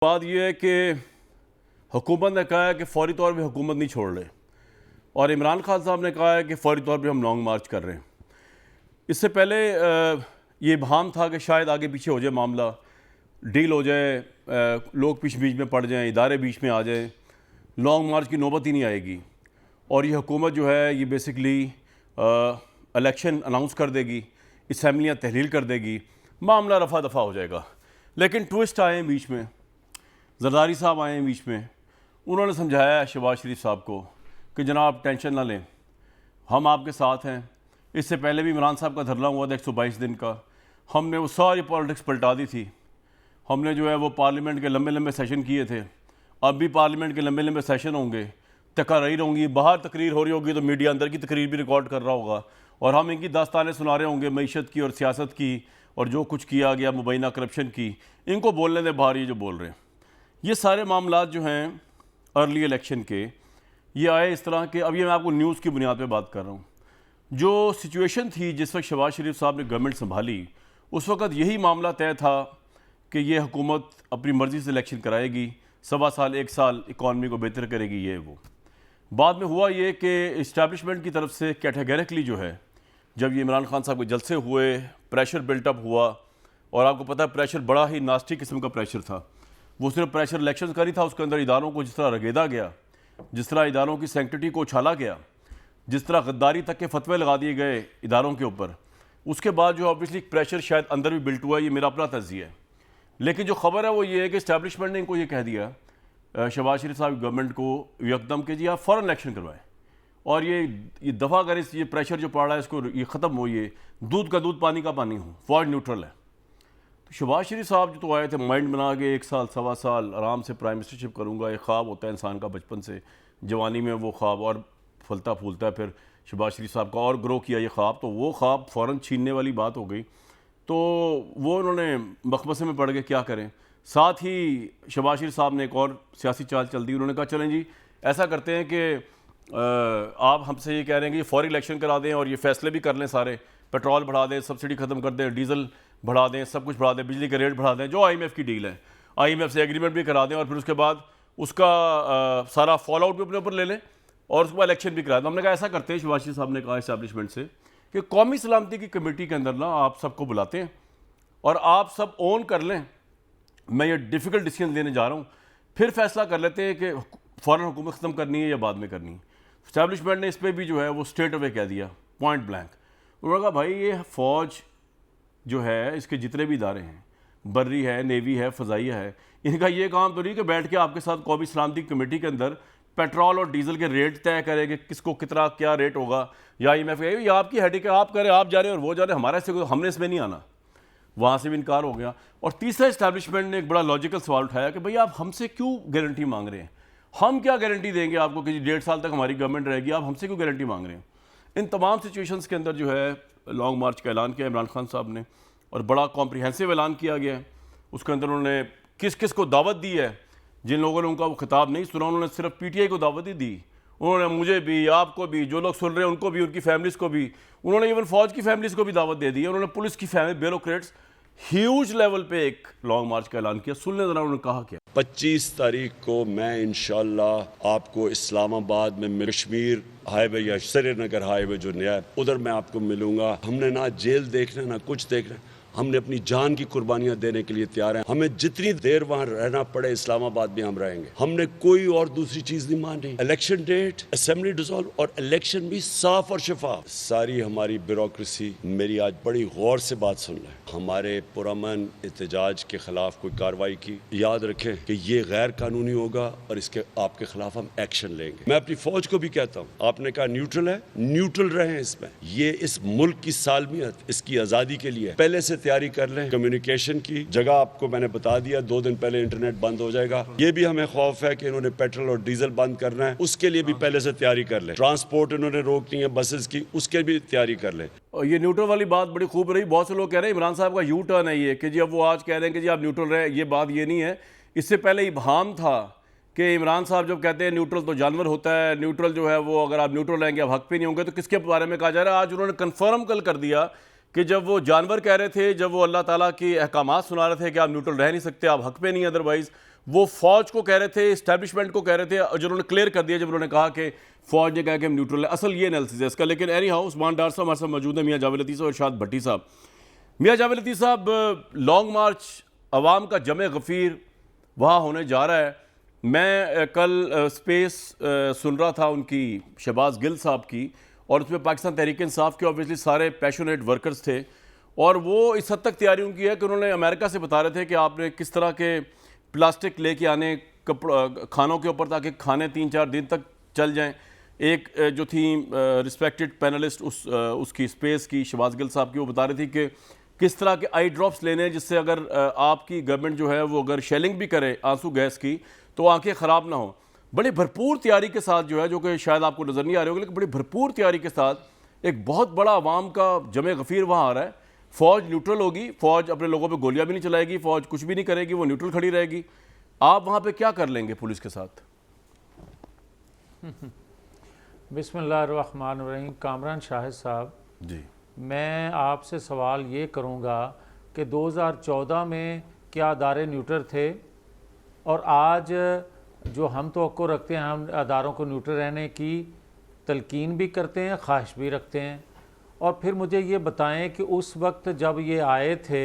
बात यह है कि हुकूमत ने कहा है कि फौरी तौर पे हुकूमत नहीं छोड़ रहे और इमरान खान साहब ने कहा है कि फौरी तौर पे हम लॉन्ग मार्च कर रहे हैं। इससे पहले ये इब्हाम था कि शायद आगे पीछे हो जाए मामला, डील हो जाए, लोग बीच में पड़ जाएं, इदारे बीच में आ जाएं, लॉन्ग मार्च की नौबत ही नहीं आएगी और ये हुकूमत जो है ये बेसिकली इलेक्शन अनाउंस कर देगी, असम्बलियाँ तहलील कर देगी, मामला रफा दफा हो जाएगा। लेकिन ट्विस्ट आए हैं बीच में, जरदारी साहब आए हैं बीच में, उन्होंने समझाया शहबाज शरीफ साहब को कि जनाब टेंशन ना लें, हम आपके साथ हैं। इससे पहले भी इमरान साहब का धरना हुआ था 122 दिन का, हमने वो सारी पॉलिटिक्स पलटा दी थी। हमने जो है वो पार्लियामेंट के लंबे लंबे सेशन किए थे, अब भी पार्लियामेंट के लंबे लंबे सेशन होंगे, तकरीर होंगी, बाहर तकरीर हो रही होगी तो मीडिया अंदर की तकरीर भी रिकॉर्ड कर रहा होगा और हम इनकी दास्तानें सुना रहे होंगे मईशत की और सियासत की और जो कुछ किया गया मुबैना करप्शन की। इनको बोलने दे बाहर, ये जो बोल रहे हैं ये सारे मामलात जो हैं अर्ली इलेक्शन के, ये आए इस तरह के। अब ये मैं आपको न्यूज़ की बुनियाद पे बात कर रहा हूँ। जो सिचुएशन थी जिस वक्त शहबाज शरीफ साहब ने गवर्नमेंट संभाली, उस वक्त यही मामला तय था कि ये हुकूमत अपनी मर्ज़ी से इलेक्शन कराएगी, 1.25 साल 1 साल इकॉनमी को बेहतर करेगी, ये वो। बाद में हुआ ये कि इस्टेब्लिशमेंट की तरफ से कैटेगरिकली जो है, जब ये इमरान खान साहब के जलसे हुए, प्रेशर बिल्टअप हुआ और आपको पता है प्रेशर बड़ा ही नास्टी किस्म का प्रेशर था। वो सिर्फ प्रेशर इलेक्शन का नहीं था, उसके अंदर इदारों को जिस तरह रगेदा गया, जिस तरह इदारों की सेंक्टिटी को उछाला गया, जिस तरह गद्दारी तक के फतवे लगा दिए गए इदारों के ऊपर, उसके बाद जो ऑब्वियसली प्रेशर शायद अंदर भी बिल्ट हुआ, ये मेरा अपना तज्जिया है। लेकिन जो खबर है वो ये है कि इस्टेब्लिशमेंट ने इनको ये कह दिया शहबाज शरीफ साहब गवर्नमेंट को यकदम के जी आप फ़ौरन इलेक्शन करवाएं और ये दफ़ा अगर ये प्रेशर जो पड़ रहा है इसको ये ख़त्म हो, ये दूध का दूध पानी का पानी हो, फौज न्यूट्रल है। शहबाज शरीफ साहब जो तो आए थे माइंड बना के 1 साल 1.25 साल आराम से प्राइम मिनिस्टरशिप करूँगा, एक ख्वाब होता है इंसान का बचपन से, जवानी में वो ख्वाब और फलता फूलता है। फिर शहबाज शरीफ साहब का और ग्रो किया ये ख्वाब, तो वो ख्वाब फ़ौरन छीनने वाली बात हो गई। तो वो उन्होंने मखमसे में पड़ के क्या करें। साथ ही शहबाज शरीफ साहब ने एक और सियासी चाल चल दी, उन्होंने कहा चलें जी ऐसा करते हैं कि आप हमसे ये कह रहे हैं कि फौरी इलेक्शन करा दें और ये फैसले भी कर लें सारे, पेट्रोल बढ़ा दें, सब्सिडी ख़त्म कर दें, डीजल बढ़ा दें, सब कुछ बढ़ा दें, बिजली के रेट बढ़ा दें, जो IMF की डील है IMF से एग्रीमेंट भी करा दें और फिर उसके बाद उसका सारा फॉल आउट भी अपने ऊपर ले लें और उसके बाद इलेक्शन भी करा दें। हमने कहा ऐसा करते हैं, शहबाज शरीफ साहब ने कहा इस्टेब्लिशमेंट से कि कौमी सलामती की कमेटी के अंदर ना आप सबको बुलाते हैं और आप सब ओन कर लें, मैं ये डिफ़िकल्ट डिसीजन लेने जा रहा हूँ, फिर फैसला कर लेते हैं कि फ़ौरन हुकूमत ख़त्म करनी है या बाद में करनी है। इस्टेब्लिशमेंट ने इस पर भी जो है वो स्ट्रेट अवे कह दिया, पॉइंट ब्लैंक। उन्होंने कहा भाई ये फ़ौज जो है इसके जितने भी इदारे हैं, बर्री है, नेवी है, फ़ज़ाइया है, इनका ये काम तो नहीं कि बैठ के आपके साथ कौमी सलामती कमेटी के अंदर पेट्रोल और डीजल के रेट तय करें कि किसको कितना क्या रेट होगा, या IMF ये आपकी हेडेक है, आप करें, आप जा रहे हैं और वो जा रहे हैं, हमारे से हमने इसमें नहीं आना। वहाँ से भी इनकार हो गया। और तीसरा इस्टेब्लिशमेंट ने एक बड़ा लॉजिकल सवाल उठाया कि भाई आप हमसे क्यों गारंटी मांग रहे हैं, हम क्या गारंटी देंगे आपको कि 1.5 साल तक हमारी गवर्नमेंट रहेगी, आप हमसे क्यों गारंटी मांग रहे हैं। इन तमाम सिचुएशंस के अंदर जो है लॉन्ग मार्च का ऐलान किया इमरान खान साहब ने और बड़ा कॉम्प्रिहेंसिव ऐलान किया गया है। उसके अंदर उन्होंने किस किस को दावत दी है, जिन लोगों ने उनका वो खिताब नहीं सुना उन्होंने सिर्फ PTI को दावत ही दी। उन्होंने मुझे भी, आपको भी, जो लोग सुन रहे हैं उनको भी, उनकी फैमिलीज़ को भी, उन्होंने इवन फौज की फैमिलीज़ को भी दावत दे दी है। उन्होंने पुलिस की फैमिली, ब्यूरोक्रेट्स, ह्यूज लेवल पे एक लॉन्ग मार्च का ऐलान किया। सुनने जरा उन्होंने कहा क्या। 25 तारीख को मैं इंशाल्लाह आपको इस्लामाबाद में कश्मीर हाईवे या श्रीनगर हाईवे जो नया है उधर मैं आपको मिलूंगा। हमने ना जेल देखना ना कुछ देखना, हमने अपनी जान की कुर्बानियां देने के लिए तैयार हैं। हमें जितनी देर वहां रहना पड़े इस्लामाबाद में हम रहेंगे। हमने कोई और दूसरी चीज नहीं मानी। इलेक्शन डेट, असेंबली डिसॉल्व और इलेक्शन भी साफ और शफाफ। सारी हमारी ब्यूरोक्रेसी मेरी आज बड़ी गौर से बात सुन रहे हैं। हमारे पुरअमन एहतजाज के खिलाफ कोई कार्रवाई की, याद रखें कि ये गैर कानूनी होगा और इसके आपके खिलाफ हम एक्शन लेंगे। मैं अपनी फौज को भी कहता हूँ, आपने कहा न्यूट्रल है, न्यूट्रल रहें इसमें। ये इस मुल्क की सालमियत, इसकी आज़ादी के लिए पहले से तैयारी कर लें। कम्युनिकेशन की जगह आपको मैंने बता दिया, 2 दिन पहले इंटरनेट बंद हो जाएगा। ये भी हमें खौफ है कि इन्होंने पेट्रोल और डीजल बंद करना है, उसके लिए भी पहले से तैयारी कर लें। ट्रांसपोर्ट इन्होंने रोकनी है बसेस की, उसके भी तैयारी कर लें। और ये न्यूट्रल वाली बात बड़ी खूब रही। बहुत से लोग कह रहे हैं इमरान साहब का यू टर्न है ये, कि जी अब वो आज कह रहे हैं कि जी आप न्यूट्रल रहे। ये बात ये नहीं है। इससे पहले इब्हाम था कि इमरान साहब जब कहते हैं न्यूट्रल तो जानवर होता है, न्यूट्रल जो है वो अगर आप न्यूट्रल रहेंगे आप हक पे नहीं होंगे, तो किसके बारे में कहा जा रहा है। आज उन्होंने कन्फर्म कल कर दिया कि जब वो जानवर कह रहे थे, जब वो अल्लाह ताला की अहकामात सुना रहे थे कि आप न्यूट्रल रह नहीं सकते, आप हक पे नहीं, अदरवाइज वो फ़ौज को कह रहे थे, इस्टेब्लिशमेंट को कह रहे थे, और जिन्होंने क्लियर कर दिया जब उन्होंने कहा कि फ़ौज ने कहा कि हम न्यूट्रल है। असल ये एनालिसिस है इसका। लेकिन एनी हाउ उस्मान डार साहब हमारे साथ मौजूद है, मियाँ जावेद लतीफ़ और इरशाद भट्टी साहब। मियाँ जावेद लतीफ़ साहब, लॉन्ग मार्च अवाम का जमे गफ़ीर वहाँ होने जा रहा है। मैं कल स्पेस सुन रहा था उनकी, शहबाज गिल साहब की, और उसमें पाकिस्तान तहरीक इंसाफ के ऑब्वियसली सारे पैशनेट वर्कर्स थे, और वो इस हद तक तैयारी उनकी है कि उन्होंने अमेरिका से बता रहे थे कि आपने किस तरह के प्लास्टिक लेके आने खानों के ऊपर, ताकि खाने 3-4 दिन तक चल जाएं। एक जो थी रिस्पेक्टेड पैनलिस्ट उसकी स्पेस की, शहबाज गिल साहब की, वो बता रही थी कि किस तरह के आई ड्रॉप्स लेने हैं जिससे अगर आपकी गवर्नमेंट जो है वो अगर शेलिंग भी करे आंसू गैस की तो आंखें ख़राब ना हो। बड़ी भरपूर तैयारी के साथ जो है, जो कि शायद आपको नज़र नहीं आ रही होगी, लेकिन बड़ी भरपूर तैयारी के साथ एक बहुत बड़ा अवाम का जमे गफ़ीर वहाँ आ रहा है। फ़ौज न्यूट्रल होगी, फ़ौज अपने लोगों पे गोलियां भी नहीं चलाएगी, फ़ौज कुछ भी नहीं करेगी, वो न्यूट्रल खड़ी रहेगी। आप वहाँ पे क्या कर लेंगे पुलिस के साथ? बिस्मिल्लाहिर्रहमानिर्रहीम। कामरान शाहिद साहब जी, मैं आपसे सवाल ये करूँगा कि 2014 में क्या अदारे न्यूट्रल थे, और आज जो हम तवक्को रखते हैं, हम अदारों को न्यूट्रल रहने की तलकीन भी करते हैं, ख्वाहिश भी रखते हैं। और फिर मुझे ये बताएं कि उस वक्त जब ये आए थे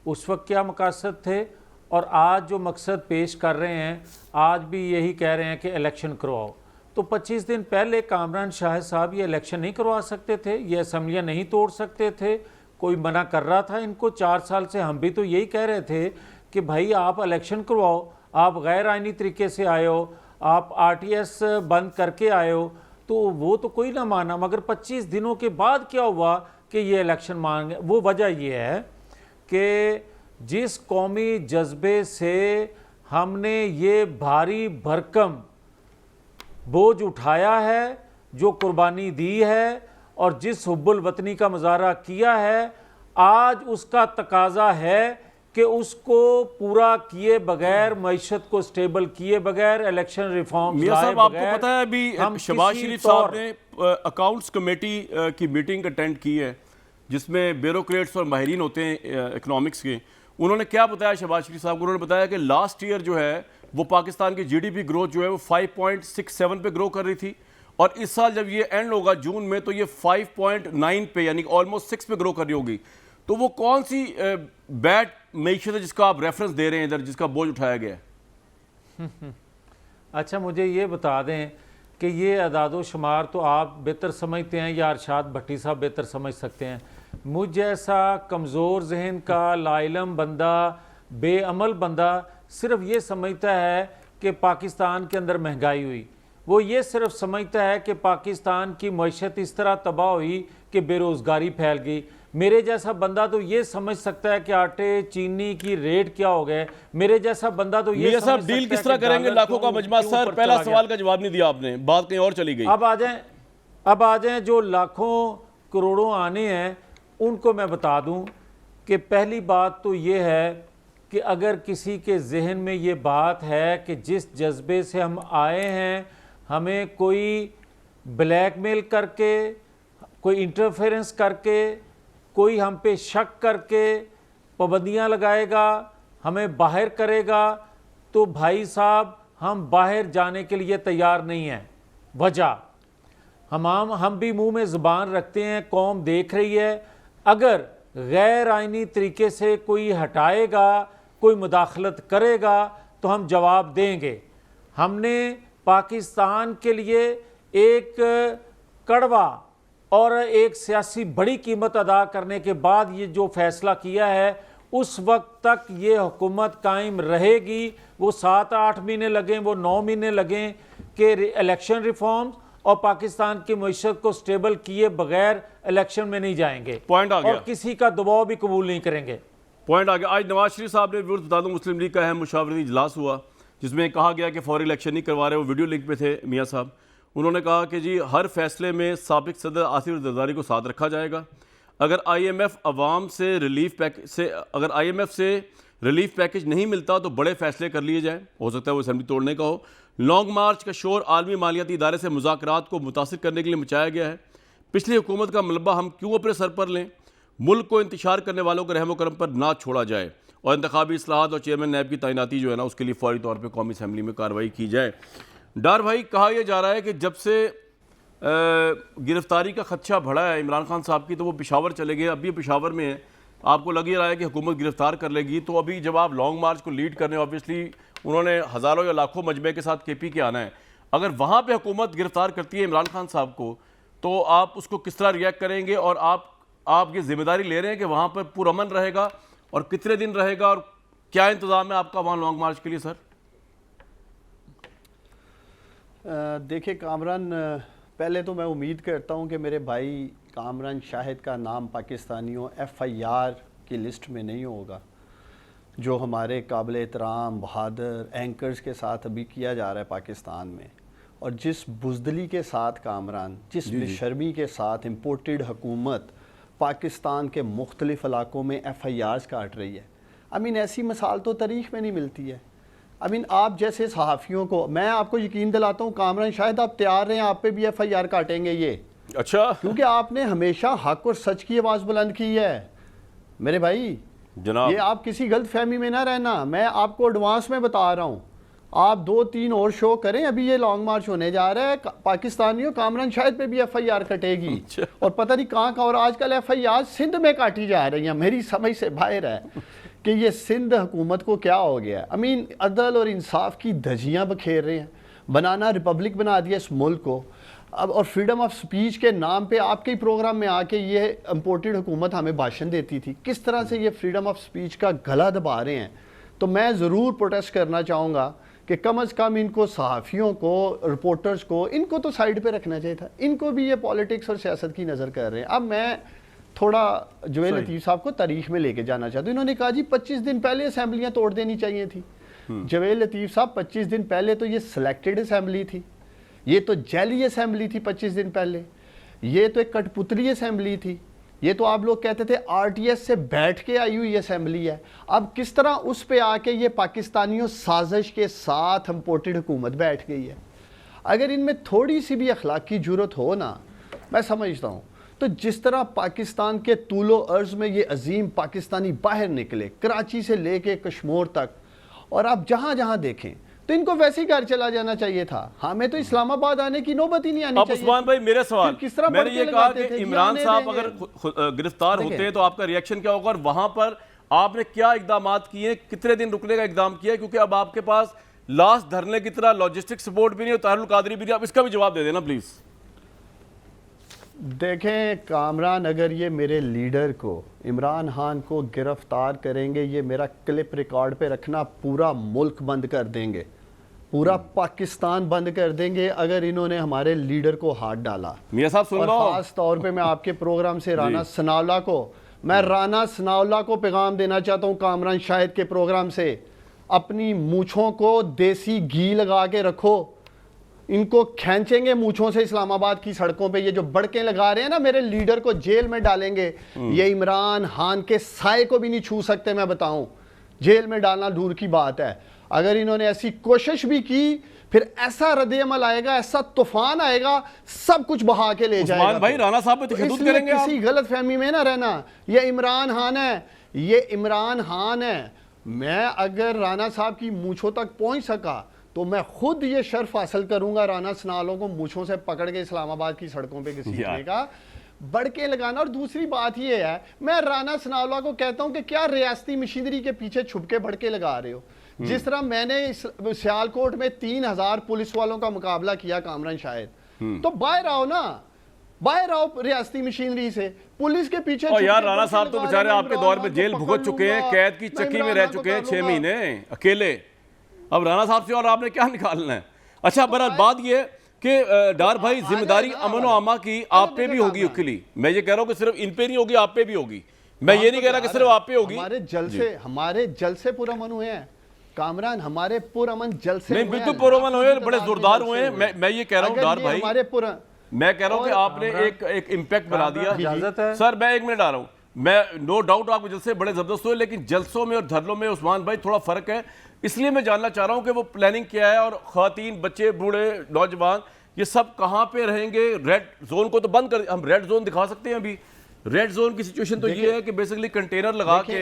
उस वक्त क्या मकसद थे, और आज जो मकसद पेश कर रहे हैं आज भी यही कह रहे हैं कि इलेक्शन करवाओ। तो 25 दिन पहले कामरान शाहिद साहब ये इलेक्शन नहीं करवा सकते थे, ये असम्बलियाँ नहीं तोड़ सकते थे? कोई मना कर रहा था इनको? 4 साल से हम भी तो यही कह रहे थे कि भाई आप इलेक्शन करवाओ, आप गैर आइनी तरीके से आए हो, आप RTS बंद करके आए हो, तो वो तो कोई ना माना। मगर 25 दिनों के बाद क्या हुआ कि ये इलेक्शन मांगे? वो वजह ये है कि जिस कौमी जज्बे से हमने ये भारी भरकम बोझ उठाया है, जो कुर्बानी दी है, और जिस हुब्बुल वतनी का मुजाहरा किया है, आज उसका तकाजा है कि उसको पूरा किए बगैर, मईशत को स्टेबल किए बगैर, इलेक्शन रिफॉर्म मियां साहब आपको पता है अभी शहबाज शरीफ साहब ने अकाउंट्स कमेटी की मीटिंग अटेंड की है जिसमें ब्यूरोक्रेट्स और माहिरीन होते हैं इकोनॉमिक्स के। उन्होंने क्या बताया शहबाज शरीफ साहब को? उन्होंने बताया कि लास्ट ईयर जो है वो पाकिस्तान की GDP ग्रोथ जो है वो 5.67 पे ग्रो कर रही थी, और इस साल जब ये एंड होगा जून में तो ये 5.9 पे, यानी ऑलमोस्ट 6 पे ग्रो कर रही होगी। तो वो कौन सी बैड मैशत है जिसका आप रेफरेंस दे रहे हैं इधर, जिसका बोझ उठाया गया है? अच्छा, मुझे ये बता दें कि ये अदादो शुमार तो आप बेहतर समझते हैं या इरशाद भट्टी साहब बेहतर समझ सकते हैं। मुझ जैसा कमज़ोर जहन का लाइलम बंदा, बेअमल बंदा सिर्फ ये समझता है कि पाकिस्तान के अंदर महंगाई हुई, वो ये सिर्फ समझता है कि पाकिस्तान की मईशत इस तरह तबाह हुई कि बेरोज़गारी फैल गई। मेरे जैसा बंदा तो ये समझ सकता है कि आटे चीनी की रेट क्या हो गए। मेरे जैसा बंदा तो ये समझ सकता है डील किस तरह करेंगे लाखों का मजमा? सर, पहला सवाल का जवाब नहीं दिया आपने, बात कहीं और चली गई। अब आ जाएं जो लाखों करोड़ों आने हैं उनको मैं बता दूं कि पहली बात तो ये है कि अगर किसी के जहन में ये बात है कि जिस जज्बे से हम आए हैं, हमें कोई ब्लैकमेल करके, कोई इंटरफेरेंस करके, कोई हम पे शक करके पाबंदियां लगाएगा, हमें बाहर करेगा, तो भाई साहब हम बाहर जाने के लिए तैयार नहीं हैं। वजह हम भी मुंह में ज़ुबान रखते हैं, कौम देख रही है। अगर गैर आइनी तरीके से कोई हटाएगा, कोई मुदाखलत करेगा तो हम जवाब देंगे। हमने पाकिस्तान के लिए एक कड़वा और एक सियासी बड़ी कीमत अदा करने के बाद ये जो फैसला किया है, उस वक्त तक ये हुकूमत कायम रहेगी। वो 7-8 महीने लगें, वो 9 महीने लगें कि इलेक्शन रिफॉर्म्स और पाकिस्तान की मईशत को स्टेबल किए बगैर इलेक्शन में नहीं जाएंगे। पॉइंट आ गया। और किसी का दबाव भी कबूल नहीं करेंगे। पॉइंट आ गया। आज नवाज शरीफ साहब ने बता दूं मुस्लिम लीग का अहम मुशावरती इजलास हुआ जिसमें कहा गया कि फौरी इलेक्शन नहीं करवा रहे। वो वीडियो लिंक पे थे मियाँ साहब। उन्होंने कहा कि जी हर फैसले में साबिक सदर आसिफ जरदारी को साथ रखा जाएगा। अगर IMF अवाम से रिलीफ पैकेज से अगर IMF से रिलीफ पैकेज नहीं मिलता तो बड़े फैसले कर लिए जाएँ। हो सकता है वो असेंबली तोड़ने का हो। लॉन्ग मार्च का शोर आलमी मालियाती इदारे से मुज़ाकरात को मुतासिर करने के लिए मचाया गया है। पिछली हुकूमत का मलबा हम क्यों अपने सर पर लें? मुल्क को इंतशार करने वालों के रहम करम पर ना छोड़ा जाए। और इंतखाबी इस्लाहात और चेयरमैन नैब की तैनाती जो है ना उसके लिए फौरी तौर पर कौमी असम्बली में कार्रवाई की जाए। डार भाई, कहा यह जा रहा है कि जब से गिरफ्तारी का खदशा बढ़ा है इमरान खान साहब की तो वो पेशावर चले गए, अभी पेशावर में है, आपको लग ही रहा है कि हुकूमत गिरफ्तार कर लेगी। तो अभी जब आप लॉन्ग मार्च को लीड कर रहे हैं, ऑब्वियसली उन्होंने हज़ारों या लाखों मजमे के साथ KP के आना है, अगर वहाँ पे हुकूमत गिरफ्तार करती है इमरान खान साहब को तो आप उसको किस तरह रिएक्ट करेंगे? और आप ये जिम्मेदारी ले रहे हैं कि वहाँ पर पुरअमन रहेगा और कितने दिन रहेगा और क्या इंतज़ाम है आपका वहाँ लॉन्ग मार्च के लिए सर? देखिए कामरान, पहले तो मैं उम्मीद करता हूं कि मेरे भाई कामरान शाहिद का नाम पाकिस्तानियों FIR की लिस्ट में नहीं होगा, जो हमारे काबिल एहतराम बहादुर एंकर्स के साथ अभी किया जा रहा है पाकिस्तान में। और जिस बुज़दिली के साथ कामरान, जिस बेशर्मी के साथ इम्पोर्टेड हुकूमत पाकिस्तान के मुख्तलिफ़ इलाकों में FIRs काट रही है, ऐसी मिसाल तो तारीख़ में नहीं मिलती है। आप जैसे सहाफ़ियों को मैं आपको यकीन दिलाता हूँ कामरान शायद आप तैयार हैं, आप पे भी FIR काटेंगे ये। अच्छा, क्योंकि आपने हमेशा हक और सच की आवाज़ बुलंद की है मेरे भाई जनाब। ये आप किसी गलत फहमी में ना रहना, मैं आपको एडवांस में बता रहा हूँ। आप 2-3 और शो करें, अभी ये लॉन्ग मार्च होने जा रहा है, पाकिस्तानियों कामरान शाहिद पे भी FIR कटेगी। और पता नहीं कहाँ और आजकल FIR सिंध में काटी जा रही हैं। मेरी समझ से बाहर है कि ये सिंध हुकूमत को क्या हो गया है। अदल और इंसाफ की धज्जियाँ बखेर रहे हैं, बनाना रिपब्लिक बना दिया इस मुल्क को। अब और फ्रीडम ऑफ स्पीच के नाम पे आपके ही प्रोग्राम में आके ये इम्पोर्टेड हुकूमत हमें भाषण देती थी, किस तरह से ये फ्रीडम ऑफ स्पीच का गला दबा रहे हैं। तो मैं ज़रूर प्रोटेस्ट करना चाहूँगा कि कम अज़ कम इनको सहाफ़ियों को, रिपोर्टर्स को, इनको तो साइड पे रखना चाहिए था। इनको भी ये पॉलिटिक्स और सियासत की नज़र कर रहे हैं। अब मैं थोड़ा जवेद लतीफ़ साहब को तारीख में लेके जाना चाहता हूँ। इन्होंने कहा जी 25 दिन पहले असम्बलियाँ तोड़ देनी चाहिए थी। जवेद लतीफ़ साहब 25 दिन पहले तो ये सिलेक्टेड असम्बली थी, ये तो जैली असम्बली थी। 25 दिन पहले ये तो एक कठपुतली असम्बली थी, ये तो आप लोग कहते थे RTS से बैठ के आई हुई असम्बली है। अब किस तरह उस पे आके ये पाकिस्तानियों साजिश के साथ इम्पोर्टेड हुकूमत बैठ गई है। अगर इनमें थोड़ी सी भी अखलाकी जुर्रत हो ना, मैं समझता हूँ तो जिस तरह पाकिस्तान के तूलो अर्ज़ में ये अजीम पाकिस्तानी बाहर निकले, कराची से लेके कश्मीर तक, और आप जहाँ जहाँ देखें तो इनको वैसे ही घर चला जाना चाहिए था। हमें तो इस्लामाबाद आने की नौबत ही नहीं आनी चाहिए। उस्मान भाई, मेरे सवाल, किस तरह मैंने ये कहा कि इमरान साहब अगर गिरफ्तार देखें, होते हैं तो आपका रिएक्शन क्या होगा और वहां पर आपने क्या इकदाम किए, कितने दिन रुकने का इकदाम किया? क्योंकि अब आपके पास लास्ट धरने की तरह लॉजिस्टिक सपोर्ट भी नहीं और तारुल कादरी भी नहीं। आप इसका भी जवाब दे देना प्लीज। देखें कामरान, अगर ये मेरे लीडर को, इमरान खान को गिरफ्तार करेंगे, ये मेरा क्लिप रिकॉर्ड पे रखना, पूरा मुल्क बंद कर देंगे, पूरा पाकिस्तान बंद कर देंगे अगर इन्होंने हमारे लीडर को हाथ डाला। मियां साहब सुन लो। खास तौर पे मैं आपके प्रोग्राम से राना सनाउल्लाह को, मैं राना सनाउल्लाह को पैगाम देना चाहता हूँ कामरान शाहिद के प्रोग्राम से, अपनी मूछों को देसी घी लगा के रखो। इनको खींचेंगे मूछों से इस्लामाबाद की सड़कों पे। ये जो बड़के लगा रहे हैं ना, मेरे लीडर को जेल में डालेंगे। ये इमरान खान के साए को भी नहीं छू सकते, मैं बताऊं। जेल में डालना दूर की बात है। अगर इन्होंने ऐसी कोशिश भी की, फिर ऐसा रद्द-ए-अमल आएगा, ऐसा तूफान आएगा, सब कुछ बहा के ले जाएगा। भाई, राणा साहब पे तशद्दुद करेंगे आप? किसी गलत फहमी में ना रहना। ये इमरान खान है, ये इमरान खान है। मैं अगर राणा साहब की मूछों तक पहुंच सका तो मैं खुद ये शर्फ हासिल करूंगा राना सनाउल्लाह को मूछों से पकड़ के इस्लामाबाद की सड़कों पे घसीटने का, बड़के लगाना। और दूसरी बात ये है, मैं राना सनाउल्लाह को कहता हूं कि क्या रियासती मशीनरी के पीछे छुप के भड़के लगा रहे हो। जिस तरह मैंने सियालकोट में 3000 पुलिस वालों का मुकाबला किया कामरान शाहिद, तो बाहर आओ ना, बाहर आओ रियासती मशीनरी से। पुलिस के पीछे और यार राणा साहब तो बेचारे आपके दौर में जेल भुगत चुके हैं, कैद की चक्की में रह चुके हैं 6 महीने अकेले। अब राणा साहब से और आपने क्या निकालना है? अच्छा, बहरहाल बात ये कि डार भाई, जिम्मेदारी अमन और अमा की आप पे भी होगी उकली। मैं ये कह रहा हूँ कि सिर्फ इन पे नहीं होगी, आप पे भी होगी। मैं ये नहीं कह रहा कि सिर्फ आप पे होगी। हमारे जलसे पुरअमन हुए हैं कामरान, हमारे पुरअमन जलसे नहीं, बिल्कुल पुरअमन हुए, बड़े जोरदार हुए हैं। मैं ये कह रहा हूँ डार भाई, मैं कह रहा हूँ कि आपने एक इम्पैक्ट बना दिया। सर मैं 1 मिनट आ रहा हूँ। मैं नो डाउट आपके जलसे बड़े जबरदस्त हुए, लेकिन जलसों में और धरनों में उस्मान भाई थोड़ा फर्क है। इसलिए मैं जानना चाह रहा हूं कि वो प्लानिंग क्या है, और ख्वातीन, बच्चे, बूढ़े, नौजवान, ये सब कहां पे रहेंगे? रेड जोन को तो बंद कर, हम रेड जोन दिखा सकते हैं। अभी रेड जोन की सिचुएशन तो ये है कि बेसिकली कंटेनर लगा के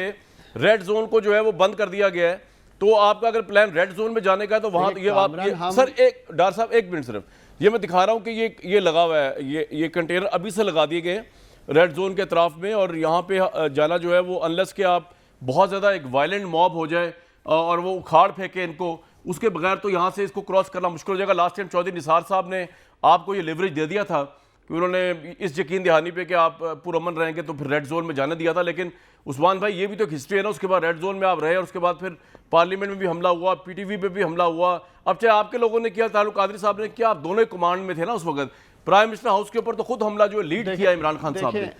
रेड जोन को जो है वो बंद कर दिया गया है। तो आपका अगर प्लान रेड जोन में जाने का है तो वहां ये आप सर एक डॉक्टर साहब एक मिनट सिर्फ, ये मैं दिखा रहा हूं कि ये लगा हुआ है, ये कंटेनर अभी से लगा दिए गए रेड जोन के अतराफ में, और यहाँ पे जाना जो है वो अनलेस के आप बहुत ज़्यादा एक वायलेंट मॉब हो जाए और वो उखाड़ फेंके इनको, उसके बगैर तो यहाँ से इसको क्रॉस करना मुश्किल हो जाएगा। लास्ट टाइम चौधरी निसार साहब ने आपको ये लिवरेज दे दिया था कि उन्होंने इस यकीन दहानी पे कि आप पुरअमन रहेंगे तो फिर रेड जोन में जाने दिया था, लेकिन उस्मान भाई ये भी तो एक हिस्ट्री है ना, उसके बाद रेड जोन में आप रहे और उसके बाद फिर पार्लियामेंट में भी हमला हुआ, पीटीवी पे भी हमला हुआ, अब चाहे आपके लोगों ने किया, तारुल कादरी साहब ने किया, आप दोनों कमांड में थे ना उस वक्त, प्राइम मिनिस्टर हाउस के ऊपर तो खुद हमला जो है लीड किया इमरान खान साहब ने,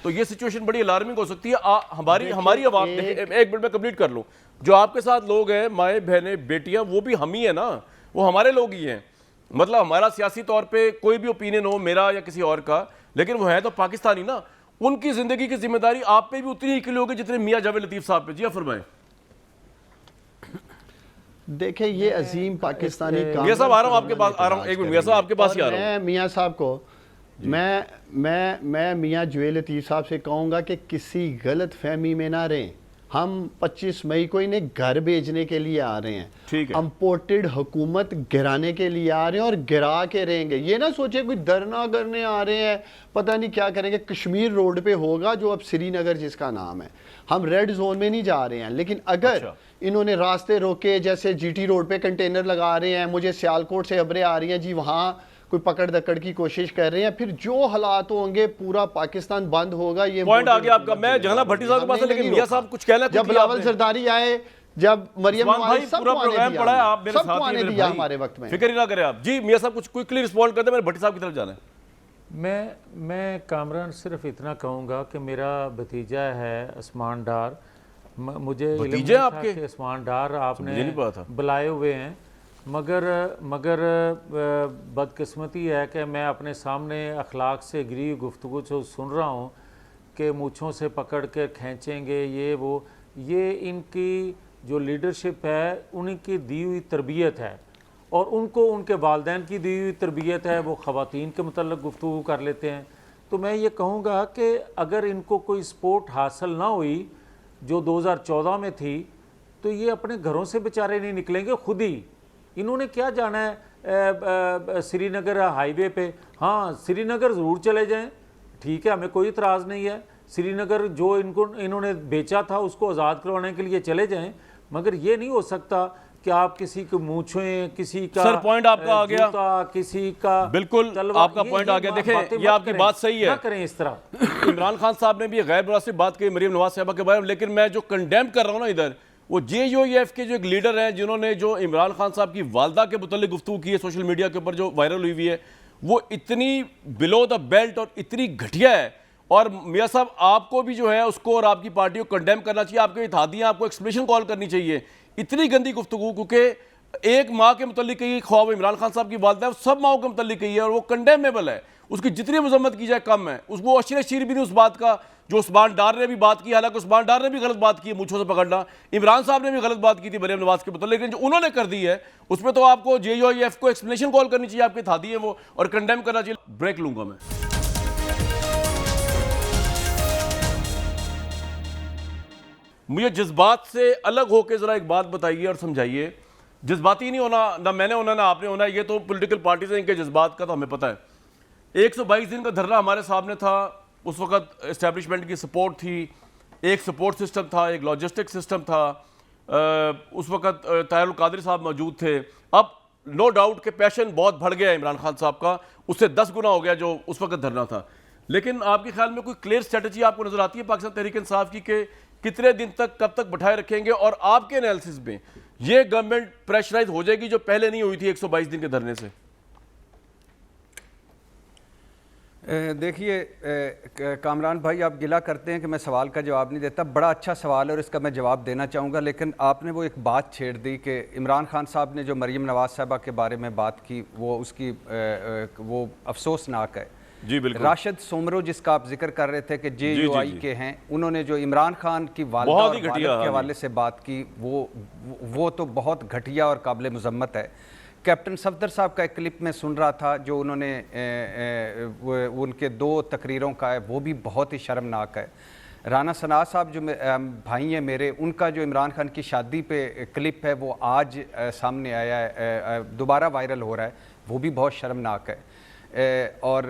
तो ये सिचुएशन बड़ी अलार्मिंग हो सकती है। हमारी आवाम, एक मिनट में कंप्लीट कर लूँ, जो आपके साथ लोग हैं, माएँ बहनें बेटियाँ, वो भी हम ही है ना, वो हमारे लोग ही हैं, मतलब हमारा सियासी तौर पे कोई भी ओपिनियन हो मेरा या किसी और का, लेकिन वो है तो पाकिस्तानी ना, उनकी जिंदगी की जिम्मेदारी आप पे भी उतनी ही किलो होगी जितने मियां जावेद लतीफ साहब पे। जी फरमाएं। देखिए ये अजीम पाकिस्तानी काम, मियां साहब आ रहा हूं आपके पास, आ रहा हूं एक मिनट, मियां साहब आपके पास ही आ रहा हूं। मैं मियां साहब को मैं मियां जावेद लतीफ साहब से कहूँगा कि किसी गलत फहमी में ना रहें। हम 25 मई को इन्हें घर भेजने के लिए आ रहे हैं, ठीक है, इम्पोर्टेड हुकूमत गिराने के लिए आ रहे हैं और गिरा के रहेंगे। ये ना सोचे कोई धरना करने आ रहे हैं, पता नहीं क्या करेंगे। कश्मीर रोड पे होगा जो अब श्रीनगर जिसका नाम है, हम रेड जोन में नहीं जा रहे हैं, लेकिन अगर इन्होंने रास्ते रोके, जैसे जीटी रोड पे कंटेनर लगा रहे हैं, मुझे सियालकोट से खबरें आ रही हैं जी वहाँ कोई पकड़ दकड़ की कोशिश कर रहे हैं, फिर जो हालात होंगे पूरा पाकिस्तान बंद होगा। ये पॉइंट आ गया आपका। मैं जहां भट्टी साहब के पास, लेकिन मियां साहब कुछ कहना, जब बिलावल सरदारी आए, जब मरियम नवाज, पूरा प्रोग्राम पढ़ा है, आप मेरे साथ आने दिया हमारे वक्त में, फिक्र ही ना करें आप। जी मियां साहब कुछ क्विकली रिस्पॉन्ड करते हैं, मैंने भट्टी साहब की तरफ जाना है। मैं कामरान सिर्फ इतना कहूँगा कि मेरा भतीजा है उस्मान डार, मुझे भतीजे आपके उस्मान डार आपने था बुलाए हुए हैं, मगर बदकिस्मती है कि मैं अपने सामने अखलाक से गिरी गुफ्तगू जो सुन रहा हूँ कि मूँछों से पकड़ कर खींचेंगे ये वो, ये इनकी जो लीडरशिप है उनकी दी हुई तरबियत है, और उनको उनके वालिदैन की दी हुई तरबियत है, वो ख़वातीन के मुतल्लिक़ गुफ्तगू कर लेते हैं। तो मैं ये कहूँगा कि अगर इनको कोई सपोर्ट हासिल ना हुई जो 2014 में थी, तो ये अपने घरों से बेचारे नहीं निकलेंगे खुद ही। इन्होंने क्या जाना है श्रीनगर हाईवे पे। हाँ, श्रीनगर ज़रूर चले जाएं, ठीक है, हमें कोई इतराज़ नहीं है। श्रीनगर जो इन्होंने बेचा था उसको आज़ाद करवाने के लिए चले जाएं, मगर ये नहीं हो सकता कि आप किसी को मूंछें, किसी का सर पॉइंट आपका आ गया, किसी का बिल्कुल आपका पॉइंट आ गया। देखें ये आपकी बात सही है, करें इस तरह। इमरान खान साहब ने भी गैर मुनासिब बात की मरियम नवाज साहबा के बारे में, लेकिन मैं जो कंडेम कर रहा हूँ ना इधर, वो JUIF के जो एक लीडर हैं जिन्होंने जो इमरान खान साहब की वालदा के मुतल्लिक गुफ्तगू की है सोशल मीडिया के ऊपर जो वायरल हुई है, वो इतनी बिलो द बेल्ट और इतनी घटिया है। और मियां साहब आपको भी जो है उसको और आपकी पार्टी को कंडेम करना चाहिए, आपके इत्तेहादियां आपको एक्सप्लेनेशन कॉल करनी चाहिए। इतनी गंदी गुफ्तगू, क्योंकि एक माँ के मुतल्लिक कही, ख्वाब इमरान खान साहब की वालदा है, सब माओं के मुतल्लिक कही है और वो कंडेमेबल है, उसकी जितनी मजम्मत की जाए कम है। उसको अशर शीर भी नहीं उस बात का जो उस्मान डार ने भी बात की, हालांकि उस्मान डार ने भी गलत बात की है मूंछों से पकड़ना, इमरान साहब ने भी गलत बात की थी मरियम नवाज के मुतल्लिक, लेकिन जो उन्होंने कर दी है उसमें तो आपको JUIF को एक्सप्लेनेशन कॉल करनी चाहिए, आपके इत्तेहादी है वो, और कंडेम करना चाहिए। ब्रेक लूंगा मैं। मुझे जज्बात से अलग होकर जरा एक बात बताइए और समझाइए। जज्बाती नहीं होना, ना मैंने होना ना आपने होना, ये तो पॉलिटिकल पार्टीज हैं, इनके जज्बात का तो हमें पता है। 122 दिन का धरना हमारे सामने था, उस वक्त एस्टेब्लिशमेंट की सपोर्ट थी, एक सपोर्ट सिस्टम था, एक लॉजिस्टिक सिस्टम था, उस वक्त तारुल कादरी साहब मौजूद थे। अब नो डाउट के पैशन बहुत बढ़ गया इमरान खान साहब का, उससे 10 गुना हो गया जो उस वक्त धरना था। लेकिन आपके ख्याल में कोई क्लियर स्ट्रेटजी आपको नजर आती है पाकिस्तान तहरीक इंसाफ की कि कितने दिन तक, कब तक बैठाए रखेंगे, और आपके एनालिसिस में ये गवर्नमेंट प्रेशराइज हो जाएगी जो पहले नहीं हुई थी 122 दिन के धरने से? देखिए कामरान भाई, आप गिला करते हैं कि मैं सवाल का जवाब नहीं देता, बड़ा अच्छा सवाल है और इसका मैं जवाब देना चाहूँगा, लेकिन आपने वो एक बात छेड़ दी कि इमरान खान साहब ने जो मरियम नवाज साहबा के बारे में बात की वो उसकी वो अफसोसनाक है। जी बिल्कुल। राशिद सोमरो जिसका आप जिक्र कर रहे थे कि JUI के हैं, उन्होंने जो इमरान खान की वालिदा और वालिद के हवाले से बात की वो तो बहुत घटिया और काबिल मजम्मत है। कैप्टन सफदर साहब का एक क्लिप में सुन रहा था जो उन्होंने उनके 2 तकरीरों का है, वो भी बहुत ही शर्मनाक है। राना सना साहब जो भाई हैं मेरे, उनका जो इमरान खान की शादी पे क्लिप है वो आज सामने आया है, दोबारा वायरल हो रहा है, वो भी बहुत शर्मनाक है। और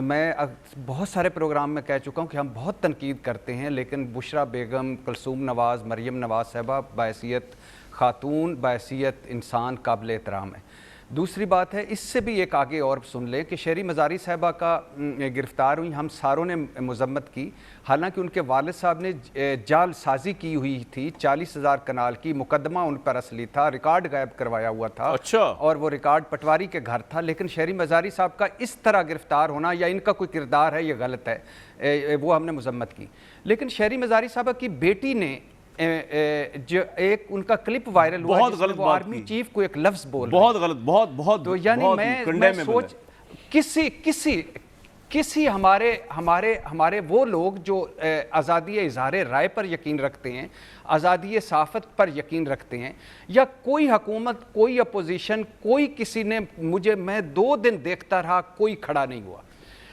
मैं बहुत सारे प्रोग्राम में कह चुका हूँ कि हम बहुत तनकीद करते हैं, लेकिन बुशरा बेगम, कुलसूम नवाज़, मरियम नवाज़ साहबा बाहैसियत खातून, बाहैसियत इंसान काबिल एहतराम है। दूसरी बात है, इससे भी एक आगे और सुन लें कि शहरी मज़ारी साहबा का गिरफ़्तार हुई, हम सारों ने मज़म्मत की, हालांकि उनके वालिद साहब ने जालसाजी की हुई थी, 40,000 कनाल की, मुकदमा उन पर असली था, रिकॉर्ड गायब करवाया हुआ था। अच्छा। और वो रिकॉर्ड पटवारी के घर था। लेकिन शहरी मज़ारी साहब का इस तरह गिरफ़्तार होना या इनका कोई किरदार है ये गलत है, वो हमने मज़म्मत की। लेकिन शहरी मज़ारी साहबा की बेटी ने जो एक उनका क्लिप वायरल हुआ, बहुत गलत वो बात आर्मी की। चीफ को एक लफ्ज़ बोल बहुत गलत, बहुत बहुत तो यानी बहुत मैं सोच किसी हमारे वो लोग जो आज़ादी इज़हार राय पर यकीन रखते हैं, आज़ादी सहाफ़त पर यकीन रखते हैं, या कोई हुकूमत, कोई अपोजिशन, कोई किसी ने मैं 2 दिन देखता रहा, कोई खड़ा नहीं हुआ।